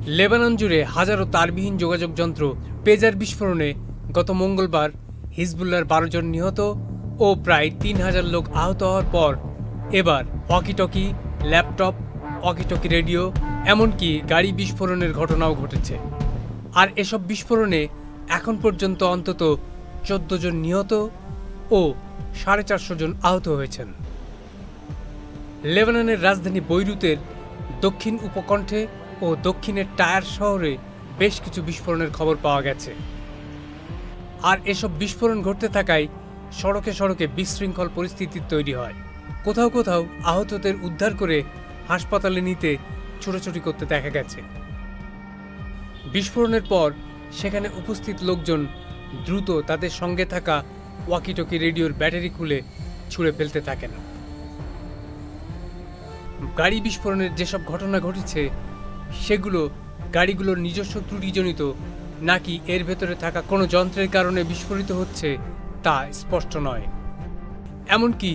Lebanon জুড়ে হাজারো তারবিহীন যোগাযোগ যন্ত্র পেজার বিস্ফোরণে গত মঙ্গলবার হিজবুল্লাহর ১২ জন নিহত ও প্রায় ৩,০০০ লোক আহত হওয়ার পর এবার ওয়াকিটকি, ল্যাপটপ, ওয়াকিটকি রেডিও, এমনকি গাড়ি বিস্ফোরণের ঘটনাও ঘটেছে। আর এসব বিস্ফোরণে এখন পর্যন্ত অন্তত ১৪ জন নিহত ও ৪৫০ জন আহত হয়েছেন। লেবাননের রাজধানী বৈরুতের দক্ষিণ উপকণ্ঠে ও দক্ষিণের টায়ার শহরে বেশ কিছু বিস্ফোরণের খবর পাওয়া গেছে। আর এসব বিস্ফোরণ ঘটতে থাকায় সড়কে সড়কে বিশৃঙ্খল পরিস্থিতি তৈরি হয়। কোথাও কোথাও আহতদের উদ্ধার করে হাসপাতালে নিতে ছোটাছুটি করতে দেখা গেছে। বিস্ফোরণের পর সেখানে উপস্থিত লোকজন দ্রুত তাদের সঙ্গে থাকা ওয়াকিটকি রেডিওর ব্যাটারি খুলে ছুঁড়ে ফেলতে থাকেন। গাড়ি বিস্ফোরণের যেসব ঘটনা ঘটেছে সেগুলো গাড়িগুলোর নিজস্ব ত্রুটিজনিত নাকি এর ভেতরে থাকা কোনো যন্ত্রের কারণে বিস্ফোরিত হচ্ছে তা স্পষ্ট নয়। এমনকি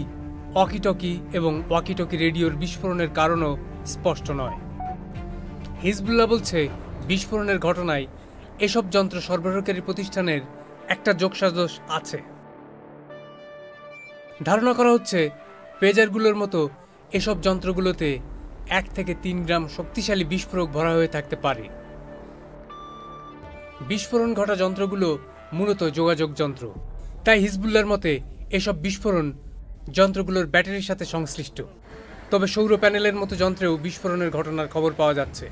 ওয়াকিটকি এবং ওয়াকিটকি রেডিওর বিস্ফোরণের কারণও স্পষ্ট নয়। হিজবুল্লাহ বলছে বিস্ফোরণের ঘটনায় এসব যন্ত্র সরবরাহকারী প্রতিষ্ঠানের একটা যোগসাজশ আছে। ধারণা করা হচ্ছে পেজারগুলোর মতো এসব যন্ত্রগুলোতে ১ থেকে ৩ গ্রাম শক্তিশালী বিস্ফোরক ভরা হয়ে থাকতে পারে। বিস্ফোরণ ঘটা যন্ত্রগুলো মূলত যোগাযোগ যন্ত্র, তাই হিজবুল্লাহর মতে এসব বিস্ফোরণ যন্ত্রগুলোর ব্যাটারির সাথে সংশ্লিষ্ট। তবে সৌর প্যানেলের মতো যন্ত্রেও বিস্ফোরণের ঘটনার খবর পাওয়া যাচ্ছে।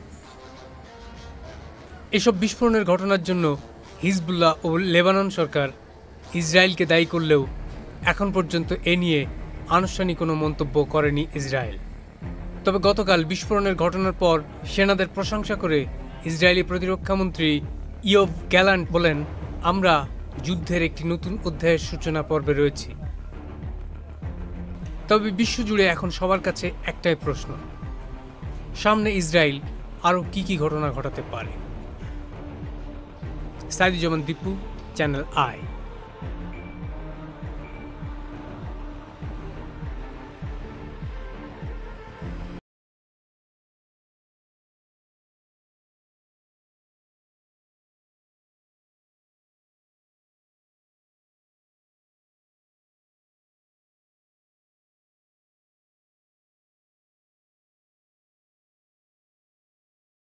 এসব বিস্ফোরণের ঘটনার জন্য হিজবুল্লাহ ও লেবানন সরকার ইসরায়েলকে দায়ী করলেও এখন পর্যন্ত এ নিয়ে আনুষ্ঠানিক কোনো মন্তব্য করেনি ইসরায়েল। তবে গতকাল বিস্ফোরণের ঘটনার পর সেনাদের প্রশংসা করে ইসরায়েলি প্রতিরক্ষামন্ত্রী ইয়োভ গ্যালান্ট বলেন, আমরা যুদ্ধের একটি নতুন অধ্যায়ের সূচনা পর্বে রয়েছি। তবে বিশ্বজুড়ে এখন সবার কাছে একটাই প্রশ্ন, সামনে ইসরায়েল আরও কি ঘটনা ঘটাতে পারে। Saiduzzaman Dipu, channel I.